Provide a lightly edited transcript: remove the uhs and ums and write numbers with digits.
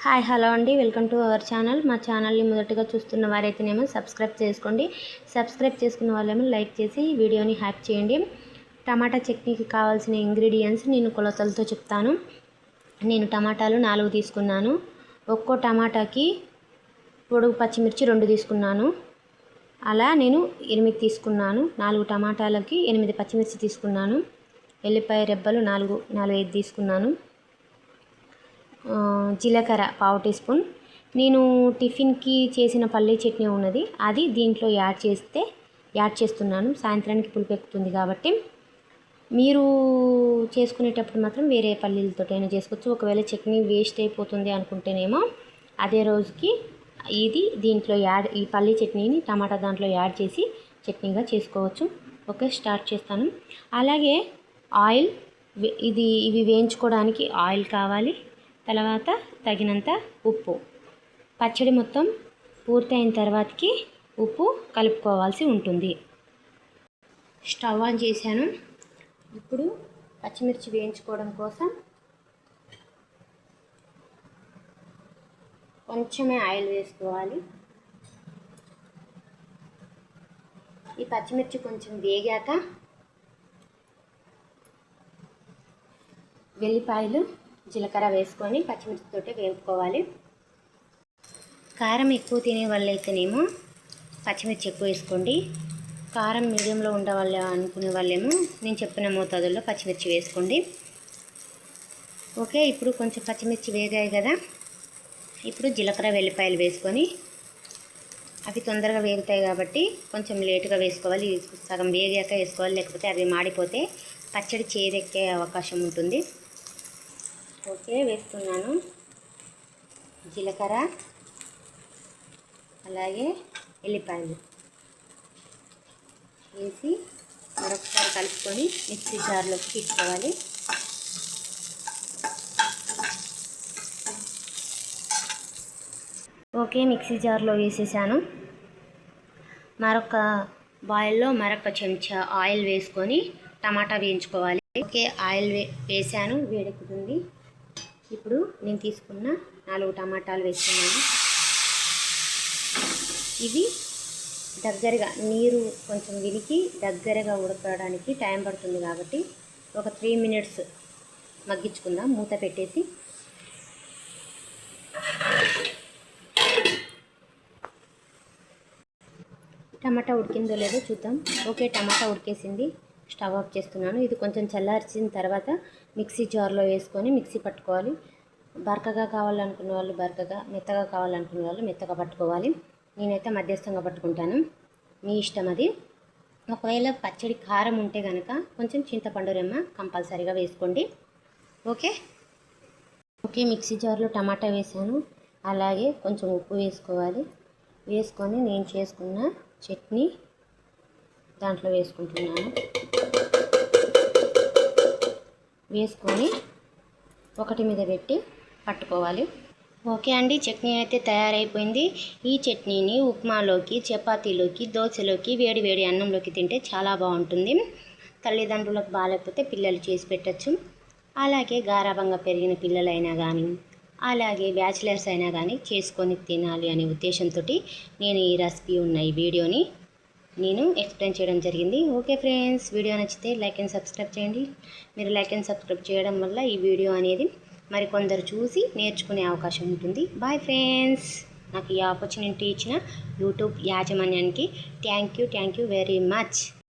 Hi hello అండి, welcome to our channel. మా ఛానల్ని మొదటగా చూస్తున్న వారైతేనేమో సబ్స్క్రైబ్ చేసుకోండి. సబ్స్క్రైబ్ చేసుకున్న వాళ్ళేమో లైక్ చేసి వీడియోని హ్యాక్ చేయండి. టమాటా చట్నీకి కావాల్సిన ఇంగ్రీడియంట్స్ నేను కొలతలతో చెప్తాను. నేను టమాటాలు 4 తీసుకున్నాను. ఒక్కో టమాటాకి పొడుగు పచ్చిమిర్చి 2 తీసుకున్నాను. అలా నేను 8 తీసుకున్నాను. 4 టమాటాలకి 8 పచ్చిమిర్చి తీసుకున్నాను. ఎల్లిపాయ రెబ్బలు 4-5 తీసుకున్నాను. జీలకర్ర 1/2 టీ స్పూన్. నేను టిఫిన్కి చేసిన పల్లీ చట్నీ ఉన్నది, అది దీంట్లో యాడ్ చేస్తున్నాను. సాయంత్రానికి పులుపు ఎక్కుతుంది కాబట్టి మీరు చేసుకునేటప్పుడు మాత్రం వేరే పల్లీలతోటైనా చేసుకోవచ్చు. ఒకవేళ చట్నీ వేస్ట్ అయిపోతుంది అనుకుంటేనేమో అదే రోజుకి దీంట్లో ఈ పల్లీ చట్నీని టమాటా దాంట్లో యాడ్ చేసి చట్నీగా చేసుకోవచ్చు. ఓకే, స్టార్ట్ చేస్తాను. అలాగే ఆయిల్, ఇవి వేయించుకోవడానికి ఆయిల్ కావాలి. తర్వాత తగినంత ఉప్పు. పచ్చడి మొత్తం పూర్తయిన తర్వాతకి ఉప్పు కలుపుకోవాల్సి ఉంటుంది. స్టవ్ ఆన్ చేశాను. ఇప్పుడు పచ్చిమిర్చి వేయించుకోవడం కోసం కొంచెమే ఆయిల్ వేసుకోవాలి. ఈ పచ్చిమిర్చి కొంచెం వేగాక వెల్లిపాయలు, జీలకర్ర వేసుకొని పచ్చిమిర్చితోటి వేపుకోవాలి. కారం ఎక్కువ తినే వాళ్ళైతేనేమో పచ్చిమిర్చి ఎక్కువ వేసుకోండి. కారం మీడియంలో అనుకునే వాళ్ళేమో నేను చెప్పిన మోతాదుల్లో పచ్చిమిర్చి వేసుకోండి. ఓకే, ఇప్పుడు కొంచెం పచ్చిమిర్చి వేగాయి కదా, ఇప్పుడు జీలకర్ర వెల్లిపాయలు వేసుకొని అవి తొందరగా వేగుతాయి కాబట్టి కొంచెం లేటుగా వేసుకోవాలి. సగం వేగాక వేసుకోవాలి, లేకపోతే అవి మాడిపోతే పచ్చడి చేదెక్కే అవకాశం ఉంటుంది. ఓకే, వేస్తున్నాను. జీలకర్ర అలాగే ఎల్లిపాయలు వేసి మరొకసారి కలుపుకొని మిక్సీ జార్లోకి తీసుకోవాలి. ఓకే, మిక్సీ జార్లో వేసేసాను. మరొక బాయిల్లో మరొక చెంచా ఆయిల్ వేసుకొని టమాటా వేయించుకోవాలి. ఓకే, ఆయిల్ వేసాను, వేడెక్కుతుంది. ఇప్పుడు నేను తీసుకున్న 4 టమాటాలు వేస్తున్నాను. ఇవి దగ్గరగా నీరు కొంచెం వినికి దగ్గరగా ఉడకడానికి టైం పడుతుంది కాబట్టి ఒక 3 మినిట్స్ మగ్గించుకుందాం మూత పెట్టేసి. టమాటా ఉడికిందో లేదో చూద్దాం. ఓకే, టమాటా ఉడికేసింది. స్టవ్ ఆఫ్ చేస్తున్నాను. ఇది కొంచెం చల్లార్చిన తర్వాత మిక్సీ జార్లో వేసుకొని మిక్సీ పట్టుకోవాలి. బరకగా కావాలనుకున్న వాళ్ళు బరకగా, మెత్తగా కావాలనుకున్న వాళ్ళు మెత్తగా పట్టుకోవాలి. నేనైతే మధ్యస్థంగా పట్టుకుంటాను, మీ ఇష్టం అది. ఒకవేళ పచ్చడి కారం ఉంటే కనుక కొంచెం చింతపండు రెమ్మ కంపల్సరీగా వేసుకోండి. ఓకే, మిక్సీ జార్లో టమాటా వేసాను. అలాగే కొంచెం ఉప్పు వేసుకోవాలి. వేసుకొని నేను చేసుకున్న చట్నీ దాంట్లో వేసుకుంటున్నాను. వేసుకొని ఒకటి మీద పెట్టి పట్టుకోవాలి. ఓకే అండి, చట్నీ అయితే తయారైపోయింది. ఈ చట్నీని ఉప్మాలోకి, చపాతీలోకి, దోశలోకి, వేడి వేడి అన్నంలోకి తింటే చాలా బాగుంటుంది. తల్లిదండ్రులకు బాగాలేకపోతే పిల్లలు చేసి పెట్టచ్చు. అలాగే గారాబంగా పెరిగిన పిల్లలైనా కానీ, అలాగే బ్యాచిలర్స్ అయినా కానీ చేసుకొని తినాలి అనే ఉద్దేశంతో నేను ఈ రెసిపీ ఉన్న ఈ వీడియోని నేను ఎక్స్ప్లెయిన్ చేయడం జరిగింది. ఓకే ఫ్రెండ్స్, వీడియో నచ్చితే లైక్ అండ్ సబ్స్క్రైబ్ చేయండి. మీరు లైక్ అండ్ సబ్స్క్రైబ్ చేయడం వల్ల ఈ వీడియో అనేది మరికొందరు చూసి నేర్చుకునే అవకాశం ఉంటుంది. Bye friends. నాకు ఈ ఆపర్చునిటీ ఇచ్చిన యూట్యూబ్ యాజమాన్యానికి థ్యాంక్ యూ వెరీ మచ్.